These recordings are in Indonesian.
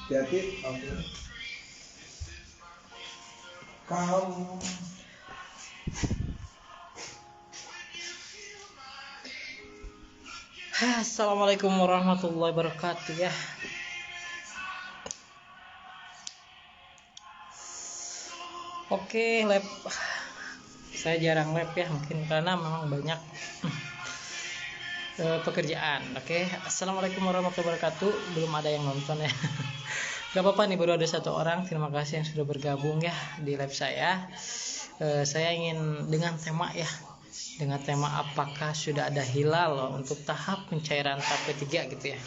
Hati-hati. Oke. Kamu. Assalamualaikum warahmatullahi wabarakatuh ya. Oke, lab. Saya jarang lab ya, mungkin karena memang banyak pekerjaan. Oke, assalamualaikum warahmatullahi wabarakatuh. Belum ada yang nonton ya. Gak apa-apa nih, baru ada satu orang. Terima kasih yang sudah bergabung ya di live saya. Saya ingin dengan tema ya, dengan tema apakah sudah ada hilal untuk tahap pencairan tahap ketiga gitu ya.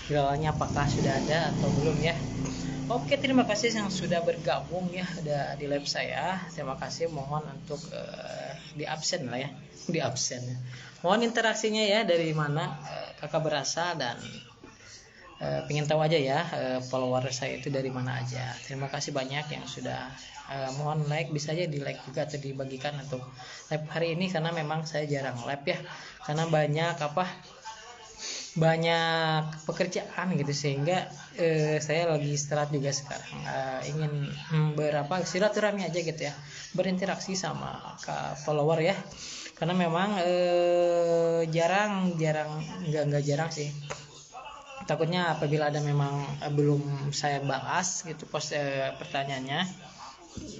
Hilalnya apakah sudah ada atau belum ya. Oke, terima kasih yang sudah bergabung ya di live saya. Terima kasih, mohon untuk di absen lah ya, di absen. Mohon interaksinya ya, dari mana kakak berasal dan pengen tahu aja ya follower saya itu dari mana aja. Terima kasih banyak yang sudah mohon like, bisa aja di like juga atau dibagikan untuk live hari ini, karena memang saya jarang live ya, karena banyak pekerjaan gitu, sehingga saya lagi istirahat juga sekarang. Ingin silaturahmi aja gitu ya, berinteraksi sama follower ya, karena memang jarang nggak jarang sih, takutnya apabila ada memang belum saya balas gitu post pertanyaannya,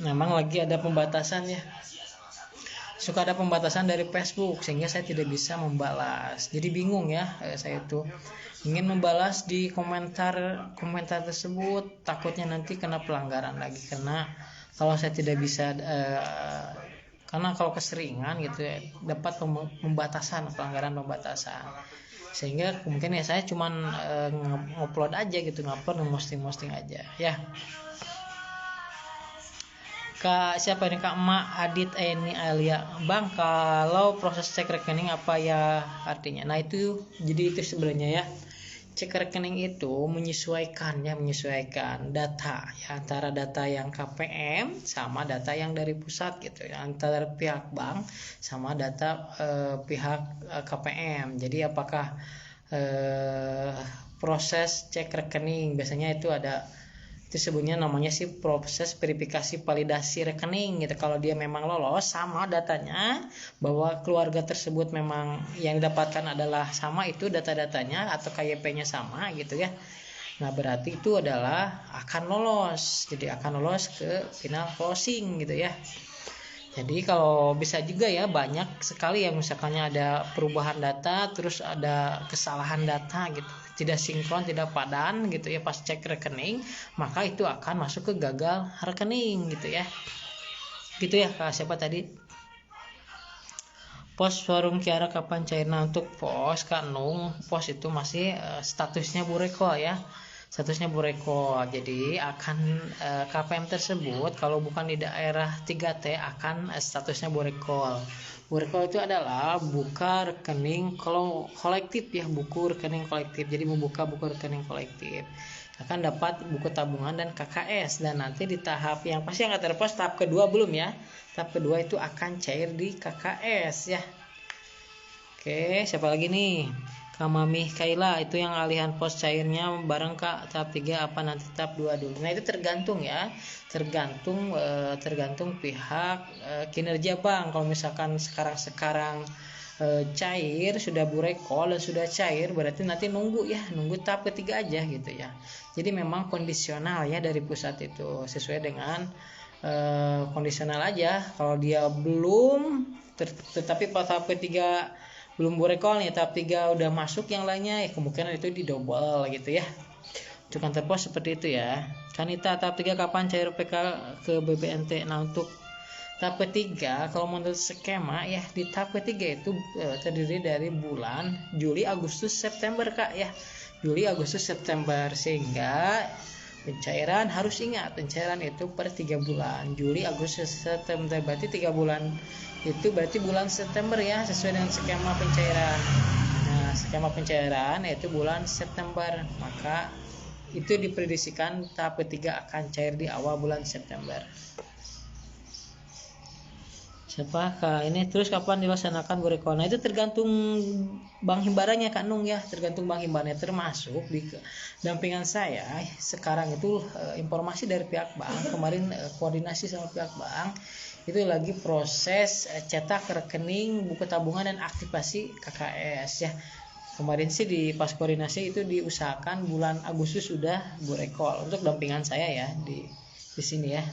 memang lagi ada pembatasan ya, suka ada pembatasan dari Facebook sehingga saya tidak bisa membalas. Jadi bingung ya, saya tuh ingin membalas di komentar tersebut, takutnya nanti kena pelanggaran lagi, karena kalau saya tidak bisa karena kalau keseringan gitu ya, dapat pembatasan, sehingga mungkin ya saya cuman ngupload aja gitu, ngupload, posting aja ya. Kak siapa ini, Kak Mak Adit ini Alia. Bang, kalau proses cek rekening apa ya artinya? Nah itu, jadi itu sebenarnya ya, cek rekening itu menyesuaikan data ya, antara data yang KPM sama data yang dari pusat gitu ya, antara pihak bank sama data pihak KPM. Jadi apakah proses cek rekening biasanya itu ada, itu sebutnya namanya sih proses verifikasi validasi rekening gitu. Kalau dia memang lolos sama datanya, bahwa keluarga tersebut memang yang didapatkan adalah sama itu data-datanya atau KYP-nya sama gitu ya, nah berarti itu adalah akan lolos, jadi akan lolos ke final closing gitu ya. Jadi kalau bisa juga ya, banyak sekali yang misalkannya ada perubahan data, terus ada kesalahan data gitu, tidak sinkron, tidak padan gitu ya pas cek rekening, maka itu akan masuk ke gagal rekening gitu ya. Gitu ya, Kak siapa tadi? Pos warung Kiara kapan cairnya? Untuk pos Kak Nung, pos itu masih statusnya burekol ya. Statusnya burekol, jadi akan KPM tersebut kalau bukan di daerah 3T akan statusnya burekol. Burekol itu adalah buka rekening kolektif ya, buku rekening kolektif. Jadi membuka buku rekening kolektif akan dapat buku tabungan dan KKS, dan nanti di tahap yang pasti yang terpos tahap kedua belum ya. Tahap kedua itu akan cair di KKS ya. Oke, siapa lagi nih? Kamami Kaila, itu yang alihan pos cairnya bareng Kak tahap 3 apa nanti tahap 2 dulu. Nah itu tergantung ya, tergantung pihak kinerja bank. Kalau misalkan sekarang cair, sudah burekol dan sudah cair, berarti nanti nunggu tahap ketiga aja gitu ya. Jadi memang kondisional ya dari pusat itu, sesuai dengan kondisional aja. Kalau dia belum tetapi pada tahap ketiga belum burekol nih, tahap 3 udah masuk yang lainnya ya, kemungkinan itu didouble gitu ya. Untuk kantor pos seperti itu ya. Kanita, tahap 3 kapan cair PK ke BBNT? Nah untuk tahap ketiga, kalau menurut skema ya, di tahap ketiga itu terdiri dari bulan Juli, Agustus, September Kak ya. Juli, Agustus, September, sehingga pencairan harus ingat, pencairan itu per 3 bulan. Juli, Agustus, September, berarti 3 bulan itu berarti bulan September ya, sesuai dengan skema pencairan. Nah skema pencairan yaitu bulan September, maka itu diprediksikan tahap ketiga akan cair di awal bulan September. Ini terus kapan dilaksanakan Bu Reko? Nah itu tergantung Bank Himbaranya Kak Nung ya, tergantung Bank Himbaranya, termasuk di dampingan saya sekarang itu informasi dari pihak bank kemarin koordinasi sama pihak bank itu lagi proses cetak rekening, buku tabungan dan aktivasi KKS ya. Kemarin sih di pas koordinasi itu diusahakan bulan Agustus sudah Bu Reko untuk dampingan saya ya di sini ya.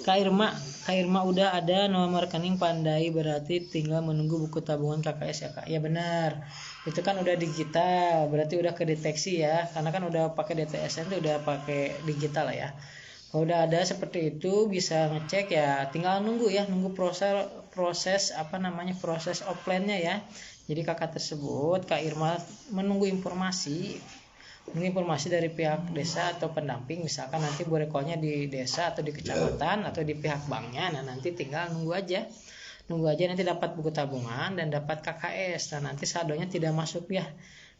Kak Irma udah ada nomor rekening Pandai, berarti tinggal menunggu buku tabungan KKS ya Kak. Ya benar. Itu kan udah digital, berarti udah kedeteksi ya. Karena kan udah pakai DTSN itu udah pakai digital lah ya. Kalau udah ada seperti itu bisa ngecek ya, tinggal nunggu proses proses offline-nya ya. Jadi kakak tersebut Kak Irma menunggu informasi dari pihak desa atau pendamping, misalkan nanti Bu Rekonya di desa atau di kecamatan atau di pihak banknya. Nah nanti tinggal nunggu aja nanti dapat buku tabungan dan dapat KKS. Nah nanti saldonya tidak masuk ya,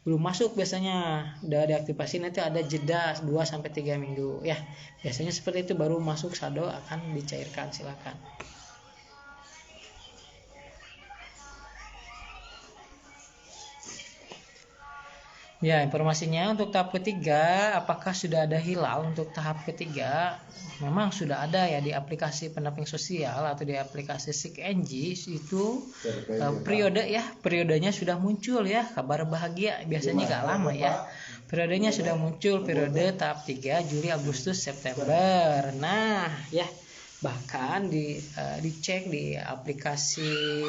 belum masuk biasanya, udah diaktifasi nanti ada jeda 2-3 minggu ya, biasanya seperti itu baru masuk saldo akan dicairkan. Silakan. Ya, informasinya untuk tahap ketiga, apakah sudah ada hilal untuk tahap ketiga? Memang sudah ada ya di aplikasi pendamping sosial atau di aplikasi SIKNG itu periodenya sudah muncul ya, kabar bahagia, biasanya gak lama ya. Periodenya sudah muncul, periode tahap 3 Juli, Agustus, September. Nah, ya bahkan dicek di aplikasi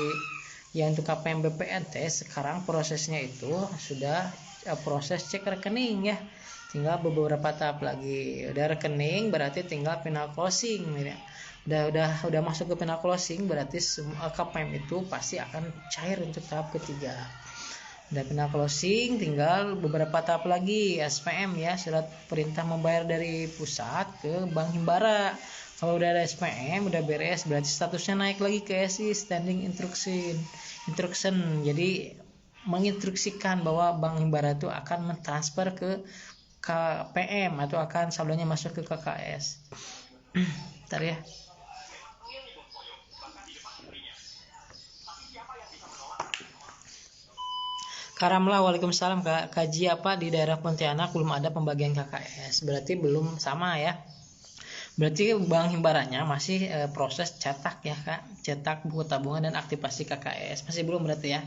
yang untuk KPM BPNT sekarang prosesnya itu sudah proses cek rekening ya, tinggal beberapa tahap lagi. Udah rekening berarti tinggal final closing ya. Udah masuk ke final closing berarti semua KPM itu pasti akan cair untuk tahap ketiga. Udah final closing tinggal beberapa tahap lagi, SPM ya, surat perintah membayar dari pusat ke Bank Himbara. Kalau udah ada SPM udah beres berarti statusnya naik lagi ke SI, standing instruction. Jadi menginstruksikan bahwa Bank Himbara itu akan mentransfer ke KPM atau akan saldonya masuk ke KKS. Bentar ya. Karamlah, waalaikumsalam Kak. Kaji apa di daerah Pontianak belum ada pembagian KKS, berarti belum sama ya. Berarti Bank Himbaranya masih proses cetak ya Kak, cetak buku tabungan dan aktivasi KKS masih belum berarti ya.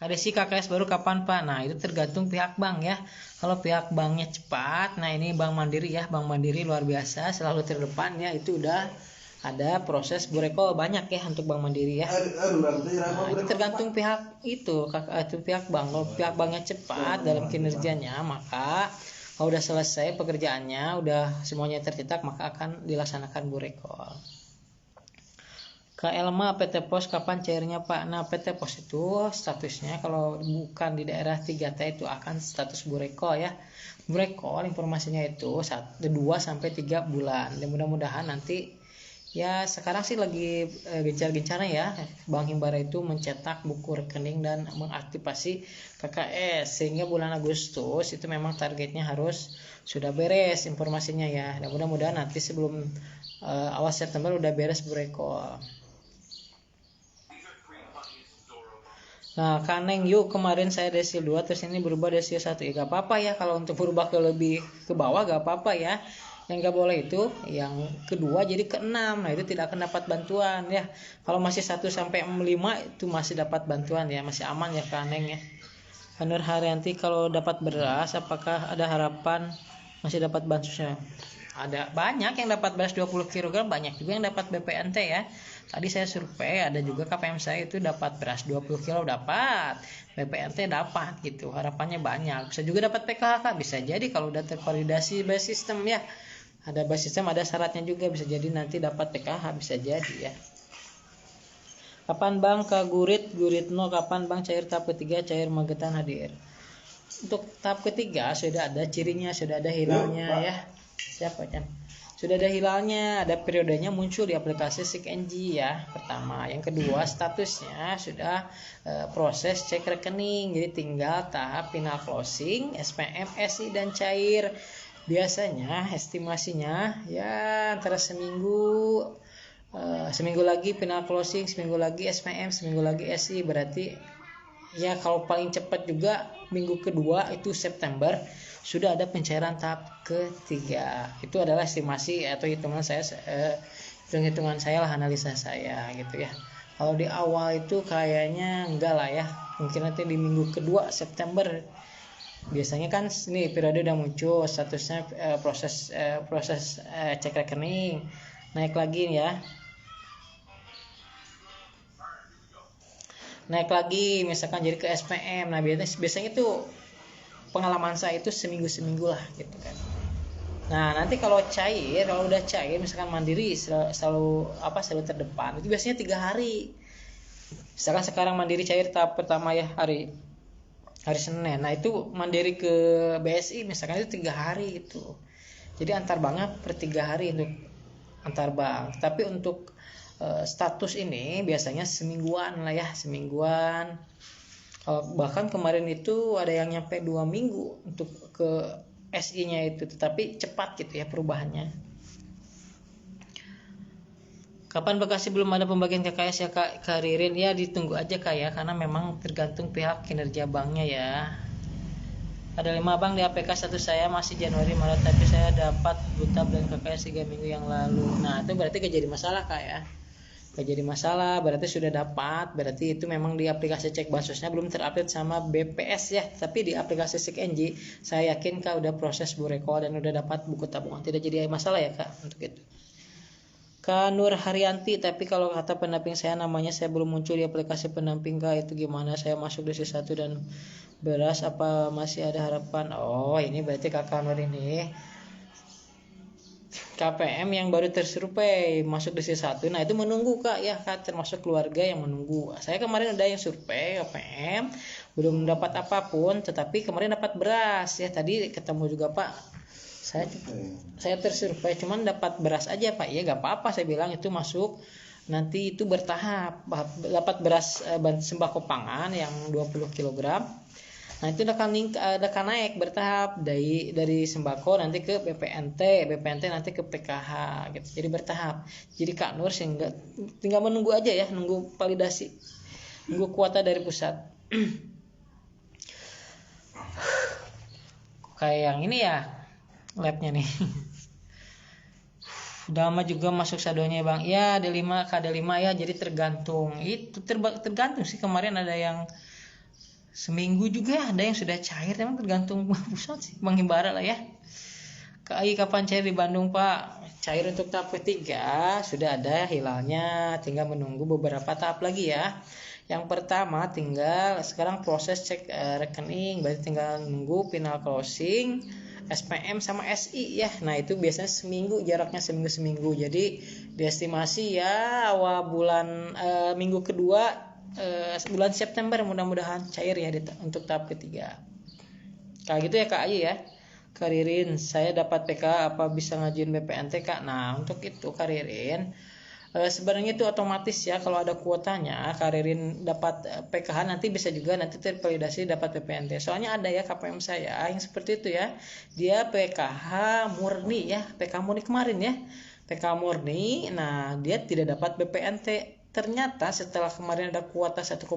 Kadesi KKS baru kapan Pak? Nah itu tergantung pihak bank ya. Kalau pihak banknya cepat, nah ini Bank Mandiri ya, Bank Mandiri luar biasa, selalu terdepan ya, itu udah ada proses Bu Reko banyak ya untuk Bank Mandiri ya. Nah, itu tergantung pihak pihak bank. Kalau pihak banknya cepat dalam kinerjanya, maka kalau udah selesai pekerjaannya, udah semuanya tercetak, maka akan dilaksanakan Bu Reko. Ke Elma, PT Pos kapan cairnya Pak? Nah PT Pos itu statusnya kalau bukan di daerah 3T itu akan status Bu Reko ya. Bu Reko informasinya itu 2-3 bulan. Dan mudah-mudahan nanti ya sekarang sih lagi gencar-gencarnya ya Bank Himbara itu mencetak buku rekening dan mengaktifasi KKS sehingga bulan Agustus itu memang targetnya harus sudah beres informasinya ya. Dan mudah-mudahan nanti sebelum awal September udah beres Bu Reko. Nah Kaneng yuk, kemarin saya desil 2 terus ini berubah desil 1 ya gak apa-apa ya, kalau untuk berubah ke bawah gak apa-apa ya. Yang gak boleh itu yang kedua jadi ke-6, nah itu tidak akan dapat bantuan ya. Kalau masih 1-5 itu masih dapat bantuan ya, masih aman ya Kaneng ya. Nur Haryanti, kalau dapat beras apakah ada harapan masih dapat bantusnya? Ada banyak yang dapat beras 20 kg, banyak juga yang dapat BPNT ya. Tadi saya survei ada juga KPM saya itu dapat beras 20 kg dapat, BPNT dapat gitu. Harapannya banyak. Bisa juga dapat PKH, bisa jadi kalau udah tervalidasi by sistem ya. Ada by sistem, ada syaratnya juga, bisa jadi nanti dapat PKH, bisa jadi ya. Kapan Bang ke Guritno, kapan Bang cair tahap ketiga, cair Magetan hadir? Untuk tahap ketiga sudah ada cirinya, sudah ada hilalnya ya. Siapa kan? Sudah ada hilalnya, ada periodenya muncul di aplikasi SIKNG ya. Pertama, yang kedua statusnya sudah proses cek rekening. Jadi tinggal tahap final closing, SPM, SI dan cair. Biasanya estimasinya ya antara seminggu seminggu lagi final closing, seminggu lagi SPM, seminggu lagi SI. Berarti ya kalau paling cepat juga minggu kedua itu September sudah ada pencairan tahap ketiga. Itu adalah estimasi atau hitungan saya lah, analisa saya gitu ya. Kalau di awal itu kayaknya enggak lah ya, mungkin nanti di minggu kedua September. Biasanya kan ini periode udah muncul statusnya, proses cek rekening naik lagi ya, naik lagi misalkan jadi ke SPM. Nah biasanya tuh pengalaman saya itu seminggu lah gitu kan. Nah nanti kalau udah cair misalkan mandiri selalu terdepan, itu biasanya 3 hari. Misalkan sekarang mandiri cair tahap pertama ya hari Senin, nah itu mandiri ke BSI misalkan itu 3 hari gitu. Jadi antar banknya per 3 hari untuk antar bank. Tapi untuk status ini biasanya semingguan lah ya, semingguan. Bahkan kemarin itu ada yang nyampe 2 minggu untuk ke SI-nya itu, tetapi cepat gitu ya perubahannya. Kapan Bekasi belum ada pembagian KKS ya Kak Ririn? Ya ditunggu aja Kak ya, karena memang tergantung pihak kinerja banknya ya. Ada 5 bank di APK, satu saya masih Januari Maret, tapi saya dapat butab dan KKS 3 minggu yang lalu. Nah itu berarti gak jadi masalah Kak ya, gak jadi masalah, berarti sudah dapat. Berarti itu memang di aplikasi cek bansosnya belum terupdate sama BPS ya, tapi di aplikasi CekNJ saya yakin Kak udah proses burekol dan udah dapat buku tabungan, tidak jadi masalah ya Kak untuk itu. Kak Nur Haryanti, tapi kalau kata pendamping saya namanya saya belum muncul di aplikasi pendamping Kak, itu gimana? Saya masuk di C1 dan beras, apa masih ada harapan? Oh ini berarti Kakak Nur ini KPM yang baru tersurvei masuk di C1. Nah itu menunggu Kak ya Kak, termasuk keluarga yang menunggu. Saya kemarin ada yang survei KPM belum dapat apapun, tetapi kemarin dapat beras ya. Tadi ketemu juga Pak, saya tersurvei cuman dapat beras aja Pak. Ya gak apa-apa saya bilang, itu masuk, nanti itu bertahap. Dapat beras sembako pangan yang 20 kg. Nah itu akan naik bertahap dari sembako nanti ke BPNT nanti ke PKH gitu. Jadi bertahap. Jadi Kak Nur sehingga tinggal menunggu aja ya, nunggu validasi, nunggu kuota dari pusat. Kayak yang ini ya labnya nih. Udah lama juga masuk saldonya Bang. Ya D5 KD5 ya, jadi tergantung. Itu tergantung sih, kemarin ada yang seminggu juga ada yang sudah cair, memang tergantung pusat sih, Bang Himbara lah ya. KAI kapan cair di Bandung Pak? Cair untuk tahap ketiga sudah ada hilalnya, tinggal menunggu beberapa tahap lagi ya. Yang pertama tinggal sekarang proses cek rekening, berarti tinggal nunggu final closing, SPM sama SI ya. Nah itu biasanya seminggu, jaraknya seminggu. Jadi diestimasi ya awal bulan minggu kedua bulan September mudah-mudahan cair ya untuk tahap ketiga. Kayak gitu ya Kak Ayu ya. Kak Ririn, saya dapat PK, apa bisa ngajuin BPNT Kak? Nah untuk itu Kak Ririn, sebenarnya itu otomatis ya, kalau ada kuotanya Kak Ririn dapat PKH nanti bisa juga nanti tervalidasi dapat BPNT. Soalnya ada ya KPM saya yang seperti itu ya, dia PKH murni ya, PKH murni kemarin ya, PKH murni, nah dia tidak dapat BPNT. Ternyata setelah kemarin ada kuota 1,9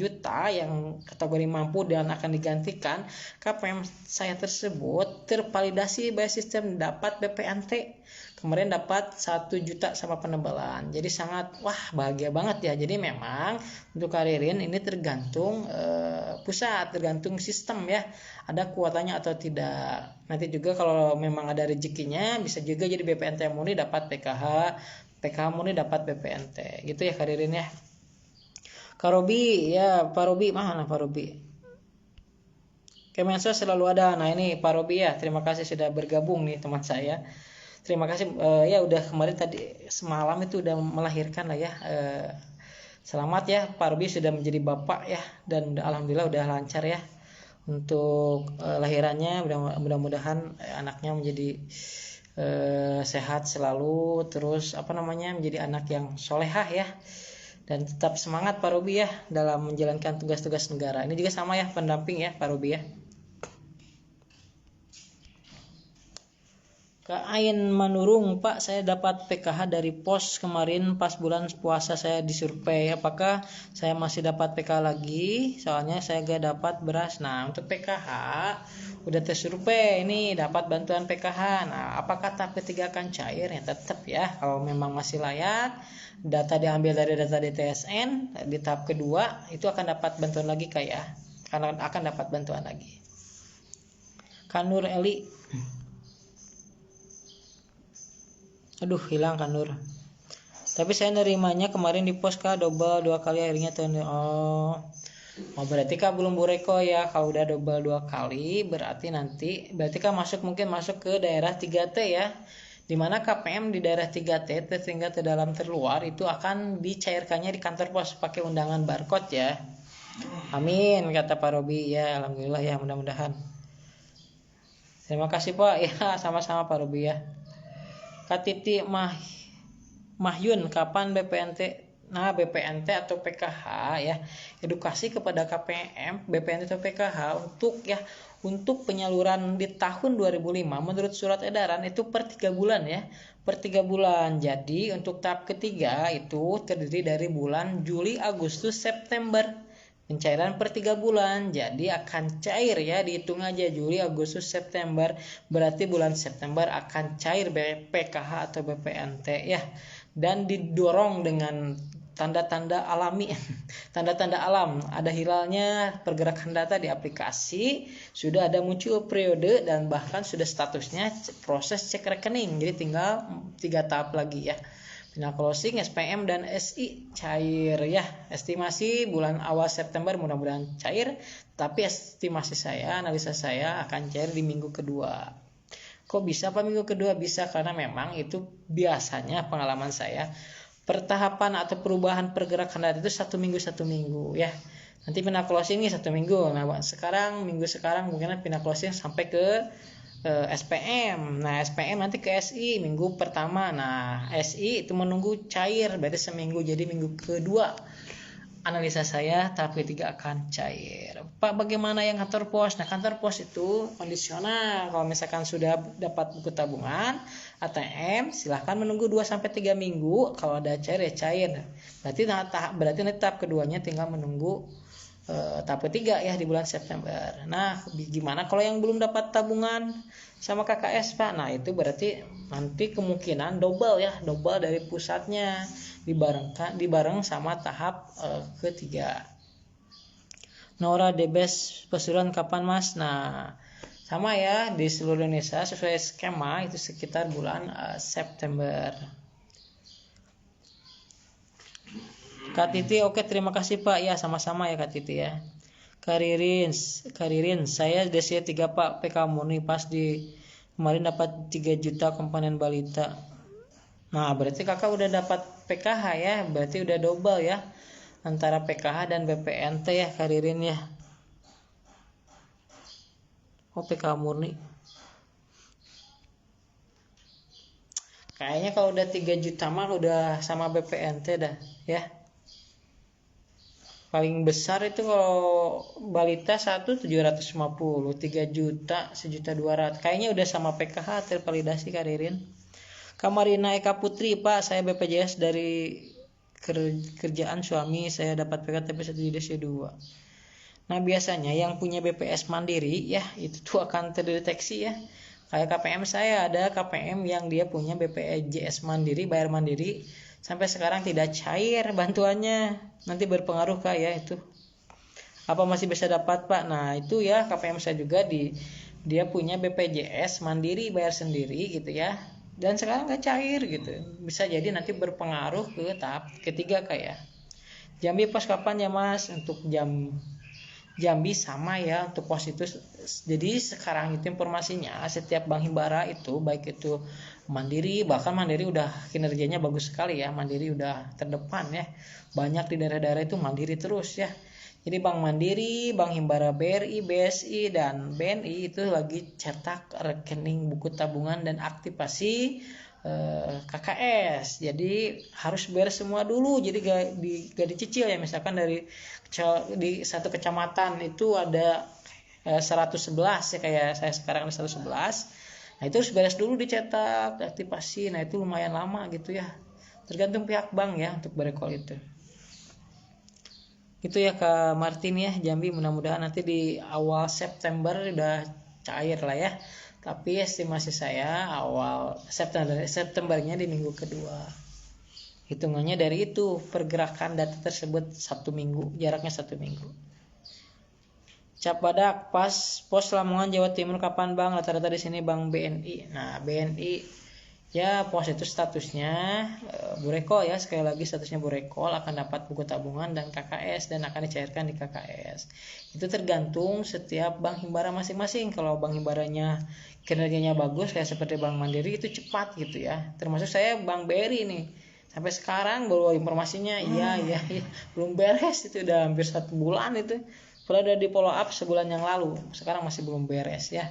juta yang kategori mampu dan akan digantikan, KPM saya tersebut tervalidasi by sistem dapat BPNT. Kemarin dapat 1 juta sama penebalan. Jadi sangat bahagia banget ya. Jadi memang untuk Kak Ririn ini tergantung pusat, tergantung sistem ya. Ada kuotanya atau tidak. Nanti juga kalau memang ada rezekinya bisa juga jadi BPNT murni dapat PKH murni dapat BPNT. Gitu ya Kak Ririn ya. Kak Robi ya, Pak Robi mana Pak Robi? Kemensos selalu ada. Nah ini Pak Robi ya, terima kasih sudah bergabung nih teman saya. Terima kasih ya udah kemarin tadi semalam itu udah melahirkan lah ya. Selamat ya Pak Robi sudah menjadi bapak ya, dan alhamdulillah udah lancar ya untuk lahirannya. Mudah-mudahan anaknya menjadi sehat selalu, terus menjadi anak yang solehah ya, dan tetap semangat Pak Robi ya dalam menjalankan tugas-tugas negara. Ini juga sama ya pendamping ya Pak Robi ya. Kak Ain Manurung, Pak, saya dapat PKH dari pos kemarin pas bulan puasa saya disurvei. Apakah saya masih dapat PKH lagi? Soalnya saya gak dapat beras. Nah, untuk PKH udah tersurvei ini dapat bantuan PKH. Nah, apakah tahap ketiga akan cair? Ya tetap ya. Kalau memang masih layak, data diambil dari data DTSN di tahap kedua itu akan dapat bantuan lagi Kak ya. Karena akan dapat bantuan lagi. Kanur Eli. Aduh, hilang kan Nur. Tapi saya nerimanya kemarin di pos Kak double 2 kali akhirnya oh berarti Kak belum bureko ya. Kalau udah double 2 kali berarti Kak mungkin masuk ke daerah 3T ya. Dimana KPM di daerah 3T tertinggal terdalam terluar itu akan dicairkannya di kantor pos pakai undangan barcode ya. Amin kata Pak Robi ya, alhamdulillah ya, mudah-mudahan. Terima kasih Pak ya, sama-sama Pak Robi ya. Katiti Mahyun, kapan BPNT? Nah, BPNT atau PKH ya, edukasi kepada KPM, BPNT atau PKH untuk penyaluran di tahun 2005 menurut surat edaran itu per 3 bulan ya. Per 3 bulan. Jadi untuk tahap ketiga itu terdiri dari bulan Juli, Agustus, September. Pencairan per 3 bulan, jadi akan cair ya, dihitung aja Juli, Agustus, September, berarti bulan September akan cair PKH atau BPNT ya, dan didorong dengan tanda-tanda alami, tanda-tanda alam, ada hilalnya pergerakan data di aplikasi, sudah ada muncul periode dan bahkan sudah statusnya proses cek rekening, jadi tinggal 3 tahap lagi ya. Final closing, SPM dan SI cair ya. Estimasi bulan awal September mudah-mudahan cair. Tapi estimasi saya, analisa saya akan cair di minggu kedua. Kok bisa Pak minggu kedua? Bisa karena memang itu biasanya pengalaman saya. Pertahapan atau perubahan pergerakan data itu 1 minggu ya. Nanti final closing ini 1 minggu. Nah minggu sekarang mungkin final closing sampai ke SPM. Nah SPM nanti ke SI minggu pertama. Nah SI itu menunggu cair berarti seminggu, jadi minggu kedua analisa saya tahap ketiga akan cair. Pak bagaimana yang kantor pos? Nah kantor pos itu kondisional. Kalau misalkan sudah dapat buku tabungan ATM silahkan menunggu 2-3 minggu. Kalau ada cair ya cair. Berarti nanti tahap keduanya tinggal menunggu tahap ketiga ya di bulan September. Nah gimana kalau yang belum dapat tabungan sama KKS Pak? Nah itu berarti nanti kemungkinan double dari pusatnya dibareng sama tahap ketiga. Nora Debes Pesuruan kapan Mas? Nah sama ya di seluruh Indonesia sesuai skema itu sekitar bulan September. Kak Titi, oke terima kasih Pak ya, sama-sama ya Kak Titi ya. Karirin saya Desia 3 Pak, PK Murni pas di kemarin dapat 3 juta komponen balita. Nah berarti kakak udah dapat PKH ya, berarti udah double ya antara PKH dan BPNT ya Karirin ya. Oh PK Murni. Kayaknya kalau udah 3 juta mah udah sama BPNT dah ya. Paling besar itu kalau balita 750, 3 juta, 1.200.000. Kayaknya udah sama PKH tervalidasi Karirin. Kamarina Eka Putri, Pak, saya BPJS dari kerjaan suami, saya dapat PK tapi 1.2. Nah, biasanya yang punya BPS Mandiri ya, itu tuh akan terdeteksi ya. Kayak KPM saya ada KPM yang dia punya BPJS Mandiri, bayar mandiri, sampai sekarang tidak cair bantuannya. Nanti berpengaruh Kak ya itu. Apa masih bisa dapat Pak? Nah itu ya KPM saya juga dia punya BPJS Mandiri bayar sendiri gitu ya. Dan sekarang nggak cair gitu. Bisa jadi nanti berpengaruh ke tahap ketiga Kak ya. Jambi pos kapan ya Mas? Untuk Jambi sama ya untuk pos itu. Jadi sekarang itu informasinya setiap Bank Himbara itu baik itu Mandiri, bahkan Mandiri udah kinerjanya bagus sekali ya. Mandiri udah terdepan ya. Banyak di daerah-daerah itu Mandiri terus ya. Jadi Bank Mandiri, Bank Himbara BRI, BSI dan BNI itu lagi cetak rekening buku tabungan dan aktivasi KKS. Jadi harus beres semua dulu. Jadi gak dicicil ya. Misalkan di satu kecamatan itu ada 111 ya, kayak saya sekarang ada 111. Nah itu harus beres dulu, dicetak, diaktifasi. Nah itu lumayan lama gitu ya, tergantung pihak bank ya untuk berekol itu. Itu ya Kak Martin ya, Jambi, mudah-mudahan nanti di awal September udah cair lah ya. Tapi estimasi saya awal Septembernya di minggu kedua. Hitungannya dari itu pergerakan data tersebut 1 minggu, jaraknya 1 minggu. Capadak pos Lamongan Jawa Timur kapan Bang? Rata-rata di sini Bang BNI. Nah BNI ya pos itu statusnya burekol ya, sekali lagi statusnya burekol, akan dapat buku tabungan dan KKS dan akan dicairkan di KKS. Itu tergantung setiap bank himbara masing-masing. Kalau bank himbaranya kinerjanya bagus kayak seperti Bank Mandiri itu cepat gitu ya. Termasuk saya Bank BRI nih. Sampai sekarang baru informasinya iya belum beres, itu udah hampir 1 bulan itu. Padahal udah di follow up sebulan yang lalu, sekarang masih belum beres ya.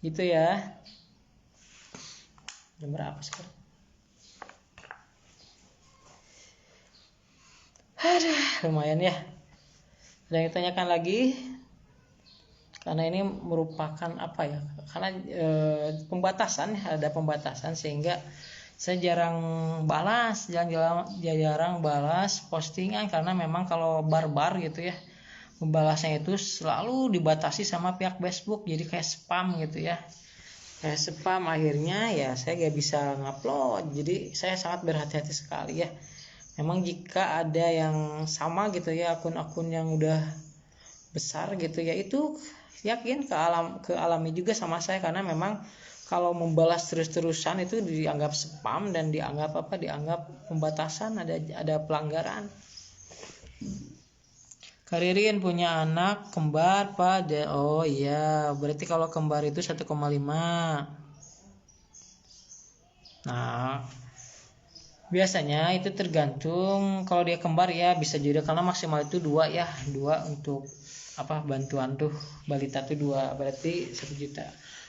Gitu ya. Jam berapa sekarang? Lumayan ya. Ada yang ditanyakan lagi? Karena ini merupakan apa ya? Karena pembatasan, ada pembatasan sehingga saya jarang balas, jarang balas postingan, karena memang kalau barbar gitu ya, membalasnya itu selalu dibatasi sama pihak Facebook, jadi kayak spam gitu ya, kayak spam. Akhirnya ya saya gak bisa ngupload, jadi saya sangat berhati-hati sekali ya. Memang jika ada yang sama gitu ya, akun-akun yang udah besar gitu ya, itu yakin kealami juga sama saya, karena memang kalau membalas terus-terusan itu dianggap spam dan dianggap pembatasan, ada pelanggaran. Karirin punya anak kembar pada. Oh iya, berarti kalau kembar itu 1,5. Nah, biasanya itu tergantung, kalau dia kembar ya bisa juga, karena maksimal itu 2 ya, 2 untuk bantuan tuh balita tuh 2, berarti 1 juta.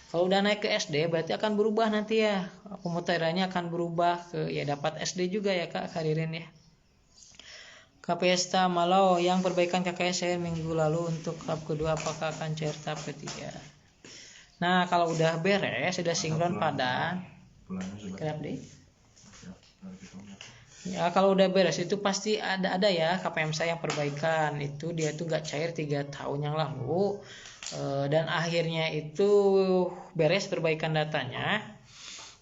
Kalau udah naik ke SD berarti akan berubah nanti ya, pemutarannya akan berubah ke ya dapat SD juga ya Kak Karirin ya. KPSTA Malau yang perbaikan KKS saya minggu lalu untuk tahap kedua, apakah akan cair tahap ketiga? Nah kalau udah beres, sudah sinkron padan, kerap deh. Ya kalau udah beres itu pasti ada ya KPM saya yang perbaikan itu, dia tuh nggak cair 3 tahun yang lalu, dan akhirnya itu beres perbaikan datanya,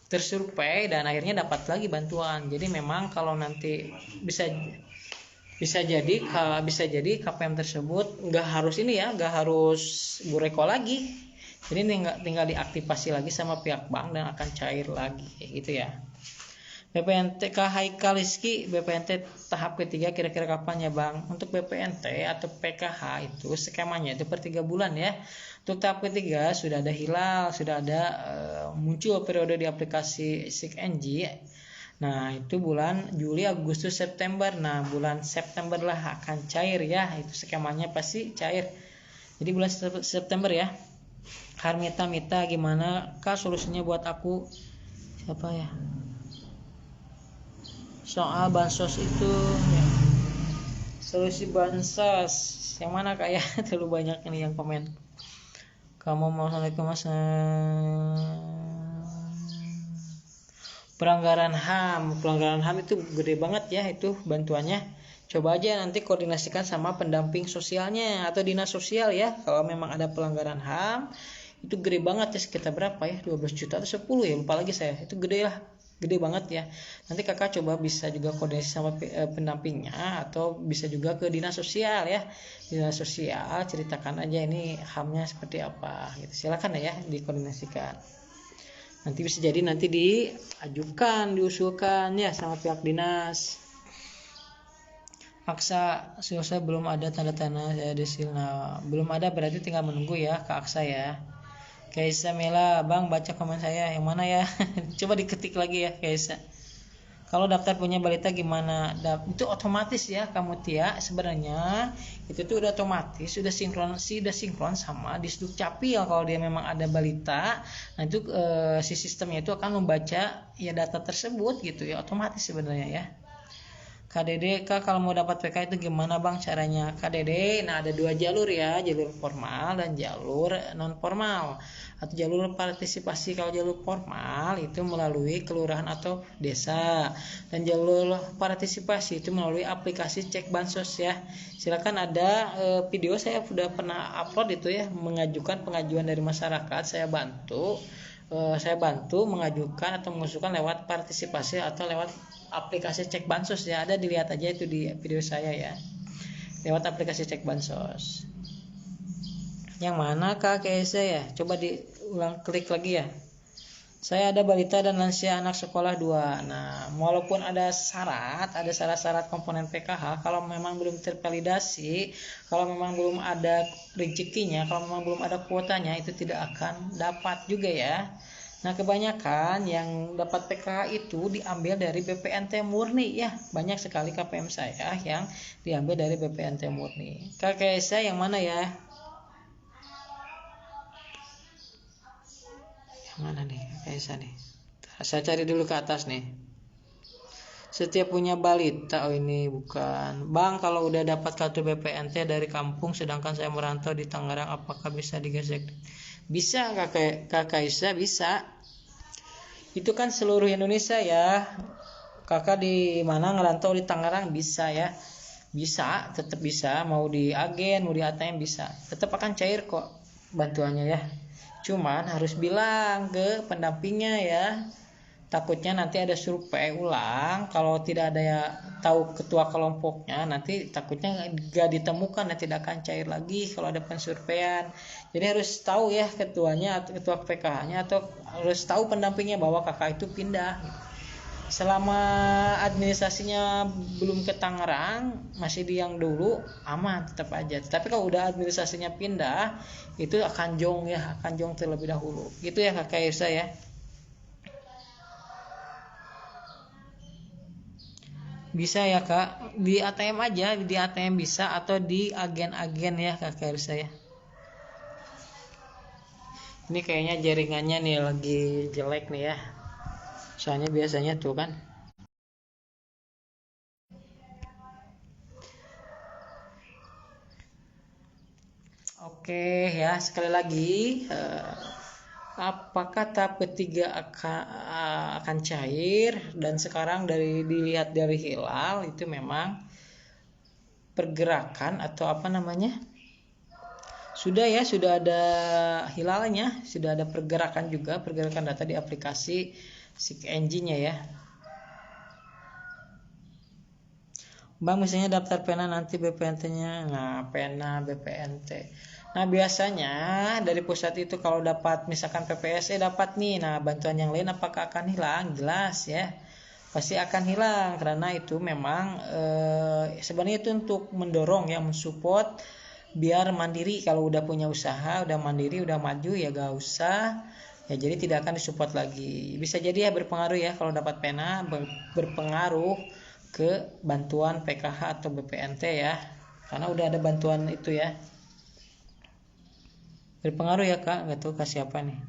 tersurvei dan akhirnya dapat lagi bantuan. Jadi memang kalau nanti bisa jadi KPM tersebut nggak harus burekol lagi, jadi tinggal diaktifasi lagi sama pihak bank dan akan cair lagi gitu ya. BPNT Kak Haikal Rizky, BPNT tahap ketiga kira-kira kapan ya Bang? Untuk BPNT atau PKH itu skemanya itu per 3 bulan ya. Untuk tahap ketiga sudah ada hilal, sudah ada muncul periode di aplikasi SIG-NG. Nah itu bulan Juli, Agustus, September. Nah bulan September lah akan cair ya, itu skemanya pasti cair. Jadi bulan September ya. Harmita Mita, gimana Kak solusinya buat aku? Siapa ya? Soal bansos itu ya. Solusi bansos yang mana Kak ya? Terlalu banyak ini yang komen. Kamu mau assalamualaikum Mas. Pelanggaran HAM itu gede banget ya itu bantuannya. Coba aja nanti koordinasikan sama pendamping sosialnya atau dinas sosial ya. Kalau memang ada pelanggaran HAM itu gede banget ya, sekitar berapa ya, 12 juta atau 10 ya, lupa lagi saya. Itu gede banget ya. Nanti kakak coba bisa juga koordinasi sama pendampingnya, atau bisa juga ke dinas sosial ya. Dinas sosial ceritakan aja ini HAM-nya seperti apa gitu. Silakan ya dikoordinasikan. Nanti bisa jadi nanti diusulkan ya sama pihak dinas. Aksa selesai belum ada tanda tangan saya desil. Nah, belum ada berarti tinggal menunggu ya Kak Aksa ya. Kaisa Mela, Bang baca komen saya yang mana ya? Coba diketik lagi ya Kaisa. Kalau daftar punya balita gimana? Itu otomatis ya kamu Tia, sebenarnya itu tuh udah otomatis, sudah sinkron sama Disduk Capil. Kalau dia memang ada balita, nah itu si sistemnya itu akan membaca ya data tersebut gitu ya, otomatis sebenarnya ya. KDD Kak, kalau mau dapat PK itu gimana Bang caranya? KDD, nah ada 2 jalur ya, jalur formal dan jalur non formal atau jalur partisipasi. Kalau jalur formal itu melalui kelurahan atau desa, dan jalur partisipasi itu melalui aplikasi Cek Bansos ya. Silakan, ada video saya sudah pernah upload itu ya, mengajukan pengajuan dari masyarakat, saya bantu mengajukan atau mengusulkan lewat partisipasi atau lewat aplikasi Cek Bansos ya. Ada, dilihat aja itu di video saya ya, lewat aplikasi Cek Bansos. Yang mana Kak Keisa ya? Coba diulang, klik lagi ya. Saya ada balita dan lansia anak sekolah 2. Nah, walaupun ada syarat-syarat komponen PKH, kalau memang belum tervalidasi, kalau memang belum ada rezekinya, kalau memang belum ada kuotanya, itu tidak akan dapat juga ya. Nah, kebanyakan yang dapat PKH itu diambil dari BPNT murni ya. Banyak sekali KPM saya yang diambil dari BPNT murni. Kakak saya yang mana ya? Yang mana nih Kakak saya nih? Saya cari dulu ke atas nih. Setiap punya balita, oh ini bukan. Bang, kalau udah dapat kartu BPNT dari kampung sedangkan saya merantau di Tangerang, apakah bisa digesek? Bisa Kakak Isa, bisa. Itu kan seluruh Indonesia ya. Kakak di mana ngerantau di Tangerang bisa ya. Bisa, tetap bisa. Mau di agen, mau di ATM bisa. Tetap akan cair kok bantuannya ya. Cuman harus bilang ke pendampingnya ya. Takutnya nanti ada survei ulang, kalau tidak ada ya tahu ketua kelompoknya, nanti takutnya gak ditemukan dan tidak akan cair lagi kalau ada pensurveian. Jadi harus tahu ya ketuanya atau ketua PKH-nya, atau harus tahu pendampingnya bahwa kakak itu pindah. Selama administrasinya belum ke Tangerang, masih di yang dulu, aman tetap aja. Tapi kalau udah administrasinya pindah, itu akan jong ya, akan jong terlebih dahulu. Gitu ya Kakak Irsa ya. Bisa ya Kak, di ATM aja, di ATM bisa, atau di agen-agen ya Kakak Irsa ya. Ini kayaknya jaringannya nih lagi jelek nih ya. Soalnya biasanya tuh kan. Oke ya, sekali lagi apakah tahap ketiga akan cair, dan sekarang dilihat dari hilal itu memang pergerakan atau apa namanya, sudah ada hilalnya, sudah ada pergerakan juga, pergerakan data di aplikasi Seek Engine-nya ya. Bang, misalnya daftar pena nanti BPNT-nya. Nah, pena BPNT. Nah, biasanya dari pusat itu kalau dapat misalkan PPSE dapat nih. Nah, bantuan yang lain apakah akan hilang? Jelas ya. Pasti akan hilang, karena itu memang sebenarnya itu untuk mendorong ya, mensupport biar mandiri. Kalau udah punya usaha, udah mandiri, udah maju ya gak usah. Ya, jadi tidak akan disupport lagi. Bisa jadi ya berpengaruh ya, kalau dapat pena berpengaruh ke bantuan PKH atau BPNT ya, karena udah ada bantuan itu ya, berpengaruh ya Kak. Nggak tahu kasih apa nih.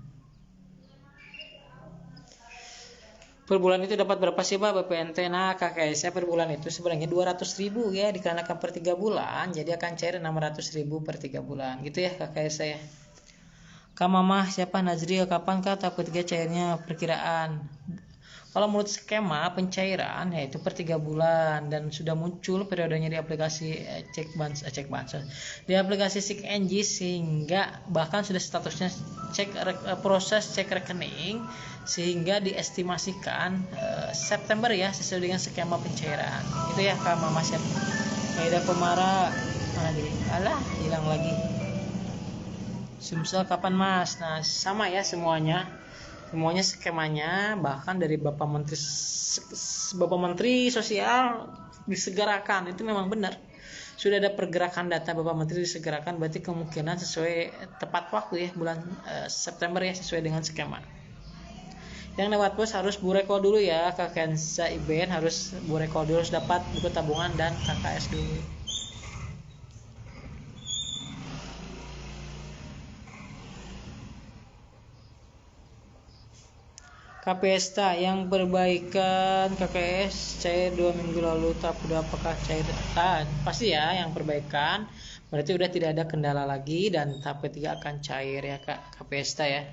Per bulan itu dapat berapa sih Pak BPNT? Nah kakak saya per bulan itu sebenarnya 200.000 ya, dikarenakan per 3 bulan jadi akan cair 600.000 per 3 bulan gitu ya kakak saya. Kak Mamah siapa Nazril, kapan Kak tahap ketiga cairnya perkiraan? Kalau menurut skema pencairan yaitu per 3 bulan, dan sudah muncul periodenya di aplikasi Cek Bansos di aplikasi Seek Engine, sehingga bahkan sudah statusnya proses cek rekening, sehingga diestimasikan September ya, sesuai dengan skema pencairan itu ya Kak Mama siap. Aida Komara alah hilang lagi. Sumsel kapan Mas? Nah sama ya semuanya skemanya, bahkan dari Bapak Menteri Sosial disegerakan, itu memang benar sudah ada pergerakan data Bapak Menteri disegerakan, berarti kemungkinan sesuai tepat waktu ya, bulan September ya, sesuai dengan skema. Yang lewat pos harus burekol dulu ya, Kakensa Iben harus burekol dulu, harus dapat buku tabungan dan KKS dulu. Kapesta yang perbaikan KKS cair 2 minggu lalu, tahap kedua apakah cair? Pasti ya, yang perbaikan berarti udah tidak ada kendala lagi, dan tahap ketiga akan cair ya Kak, Kapesta ya.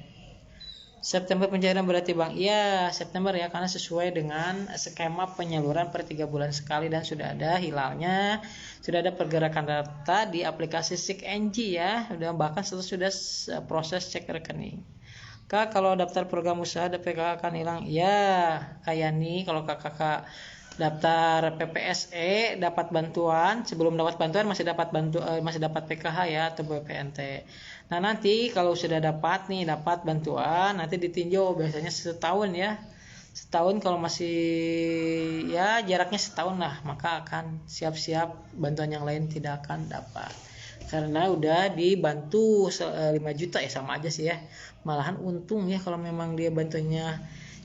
September pencairan berarti Bang? Iya, September ya, karena sesuai dengan skema penyaluran per 3 bulan sekali, dan sudah ada hilalnya, sudah ada pergerakan data di aplikasi SIG-NG ya, bahkan sudah proses cek rekening. Kak, kalau daftar program usaha DPK akan hilang? Ya, kayak nih kalau kakak daftar PPSE dapat bantuan, sebelum dapat bantuan masih dapat PKH ya, atau BPNT. Nah, nanti kalau sudah dapat bantuan, nanti ditinjau biasanya setahun ya. Setahun, kalau masih ya jaraknya setahun lah, maka akan siap-siap bantuan yang lain tidak akan dapat. Karena udah dibantu 5 juta ya, sama aja sih ya. Malahan untung ya kalau memang dia bantunya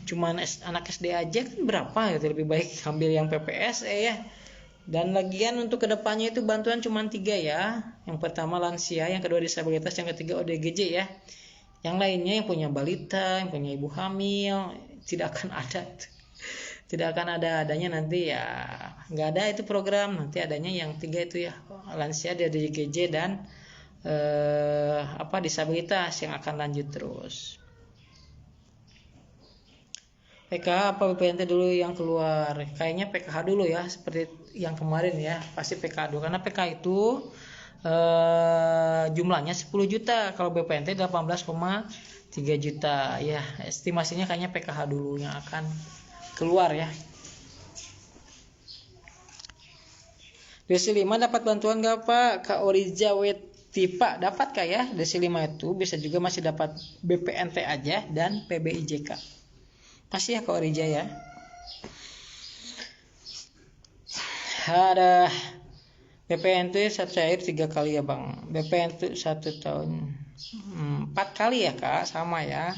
cuman anak SD aja kan berapa gitu, lebih baik ambil yang PPSE ya. Dan lagian untuk kedepannya itu bantuan cuma 3 ya. Yang pertama lansia, yang kedua disabilitas, yang ketiga ODGJ ya. Yang lainnya yang punya balita, yang punya ibu hamil, tidak akan ada. Tidak akan adanya nanti ya, nggak ada itu program. Nanti adanya yang 3 itu ya, lansia, ODGJ, dan disabilitas yang akan lanjut terus. PKH apa BPNT dulu yang keluar? Kayaknya PKH dulu ya, seperti yang kemarin ya, pasti PKH dulu, karena PKH itu jumlahnya 10 juta, kalau BPNT 18,3 juta ya. Estimasinya kayaknya PKH dulu yang akan keluar ya. Desi 5 dapat bantuan gak Pak? Kak Oriza Wetipa dapat Kak ya. Desi 5 itu bisa juga masih dapat BPNT aja dan PBIJK. Pasti ya Kak Oriza ya. Ada BPNT satu cair 3 kali ya Bang. BPNT 1 tahun 4 kali ya Kak, sama ya.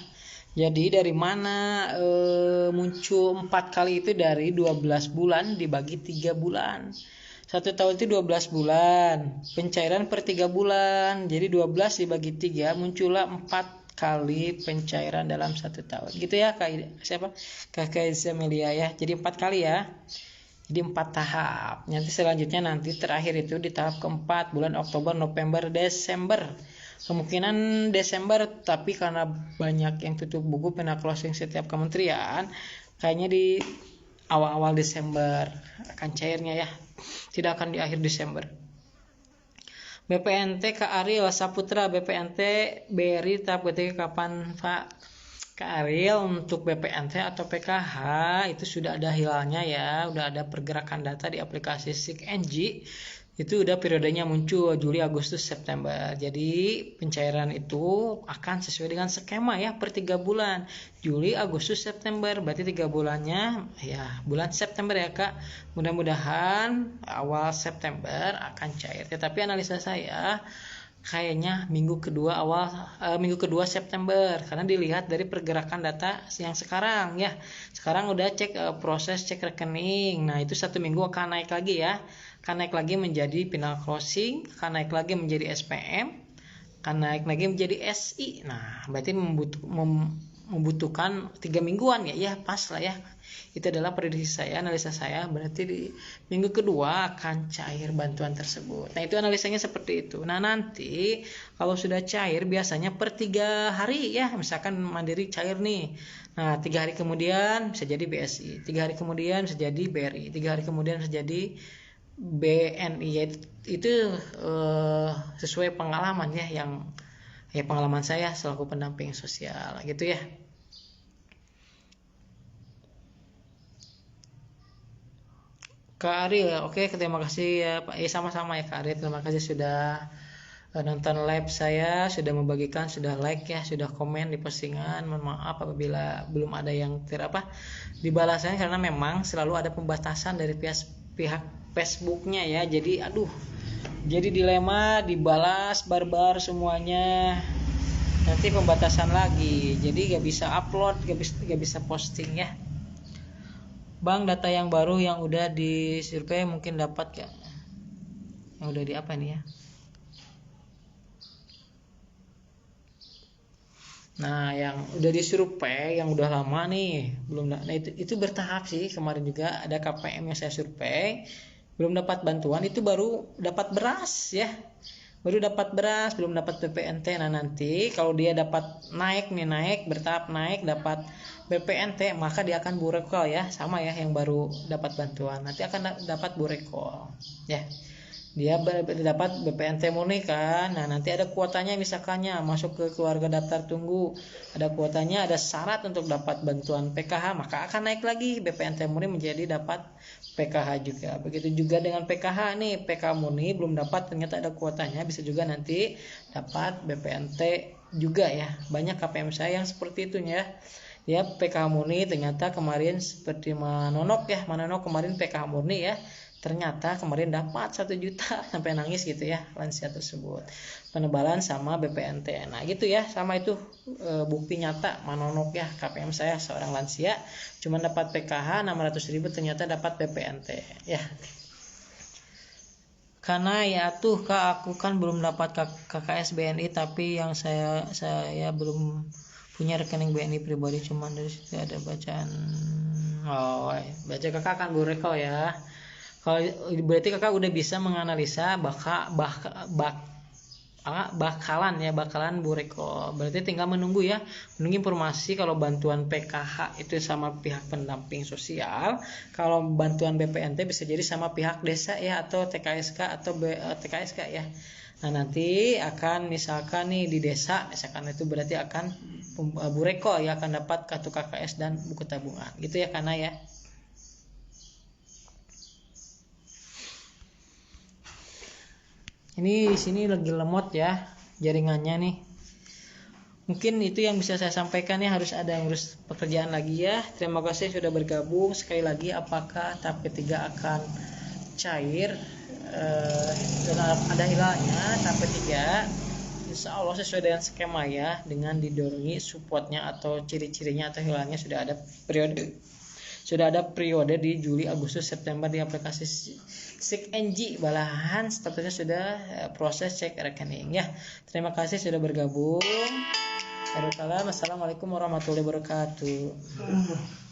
Jadi dari mana muncul 4 kali itu? Dari 12 bulan dibagi 3 bulan. 1 tahun itu 12 bulan. Pencairan per 3 bulan. Jadi 12 dibagi 3 muncullah 4 kali pencairan dalam 1 tahun. Gitu ya Kak, Kakak Zamelia ya. Jadi 4 kali ya. Jadi 4 tahap. Nanti selanjutnya terakhir itu di tahap keempat, bulan Oktober, November, Desember. Kemungkinan Desember, tapi karena banyak yang tutup buku pena closing setiap kementerian, kayaknya di awal-awal Desember akan cairnya ya. Tidak akan di akhir Desember. BPNT Kak Ariel Saputra, BPNT BRI tahap ketiga kapan Pak? Kak Ariel, untuk BPNT atau PKH itu sudah ada hilalnya ya, udah ada pergerakan data di aplikasi SIG-NG. Itu udah periodenya muncul Juli, Agustus, September. Jadi pencairan itu akan sesuai dengan skema ya, per 3 bulan. Juli, Agustus, September. Berarti 3 bulannya ya bulan September ya Kak. Mudah-mudahan awal September akan cair. Tetapi analisa saya kayaknya minggu kedua September, karena dilihat dari pergerakan data yang sekarang ya. Sekarang udah proses cek rekening. Nah, itu 1 minggu akan naik lagi ya. Akan naik lagi menjadi final closing, akan naik lagi menjadi SPM, akan naik lagi menjadi SI. Nah, berarti membutuhkan 3 mingguan ya, pas lah ya. Itu adalah prediksi saya, analisa saya. Berarti di minggu kedua akan cair bantuan tersebut. Nah, itu analisanya seperti itu. Nah, nanti kalau sudah cair biasanya per 3 hari ya. Misalkan Mandiri cair nih. Nah, 3 hari kemudian bisa jadi BSI, 3 hari kemudian bisa jadi BRI, 3 hari kemudian bisa jadi BNI. Itu sesuai pengalaman ya, pengalaman saya selaku pendamping sosial gitu ya. Kak Ariel, oke, terima kasih ya Pak. Sama-sama ya Kak Ariel, terima kasih sudah nonton live saya, sudah membagikan, sudah like ya, sudah komen di postingan. Mohon maaf apabila belum ada yang dibalaskan, karena memang selalu ada pembatasan dari pihak Facebooknya ya. Jadi dilema, dibalas barbar semuanya, nanti pembatasan lagi, jadi gak bisa upload, gak bisa posting ya. Bang, data yang baru yang udah di survei mungkin dapat ya, yang udah di apa nih ya. Nah, yang udah disurvei, yang udah lama nih, belum. Nah, itu bertahap sih. Kemarin juga ada KPM yang saya survei, belum dapat bantuan, itu baru dapat beras ya. Baru dapat beras, belum dapat BPNT. Nah, nanti kalau dia dapat naik bertahap naik dapat BPNT, maka dia akan burekol ya, sama ya yang baru dapat bantuan. Nanti akan dapat burekol ya. Dia dapat BPNT murni kan. Nah, nanti ada kuotanya, misalkannya masuk ke keluarga daftar tunggu, ada kuotanya, ada syarat untuk dapat bantuan PKH, maka akan naik lagi BPNT murni menjadi dapat PKH juga. Begitu juga dengan PKH nih, PKH murni belum dapat, ternyata ada kuotanya, bisa juga nanti dapat BPNT juga ya. Banyak KPM saya yang seperti itu ya. Ya, PKH murni ternyata kemarin seperti Manonok ya, Manonok kemarin PKH murni ya, ternyata kemarin dapat 1 juta sampai nangis gitu ya lansia tersebut, penebalan sama BPNT. Nah gitu ya, sama itu bukti nyata Manonok ya, KPM saya seorang lansia cuma dapat PKH 600.000, ternyata dapat BPNT ya. Karena ya tuh Kak, aku kan belum dapat KKS BNI, tapi yang saya belum punya rekening BNI pribadi, cuma dari situ ada bacaan. Baca Kakak kan burekol ya. Kalau berarti Kakak udah bisa menganalisa bakalan burekol. Berarti tinggal menunggu ya, menunggu informasi kalau bantuan PKH itu sama pihak pendamping sosial, kalau bantuan BPNT bisa jadi sama pihak desa ya, atau TKSK atau TKSK ya. Nah, nanti akan misalkan nih di desa, misalkan itu berarti akan burekol ya, akan dapat kartu KKS dan buku tabungan. Gitu ya karena ya. Ini di sini lagi lemot ya jaringannya nih. Mungkin itu yang bisa saya sampaikan ya, harus ada yang urus pekerjaan lagi ya. Terima kasih sudah bergabung. Sekali lagi, apakah tahap ketiga akan cair dan ada hilalnya tahap ketiga? Insya Allah sesuai dengan skema ya, dengan didorongi supportnya atau ciri-cirinya atau hilalnya sudah ada periode di Juli, Agustus, September di aplikasi SIK NG, balahan statusnya sudah proses cek rekening ya. Terima kasih sudah bergabung. Assalamualaikum warahmatullahi wabarakatuh.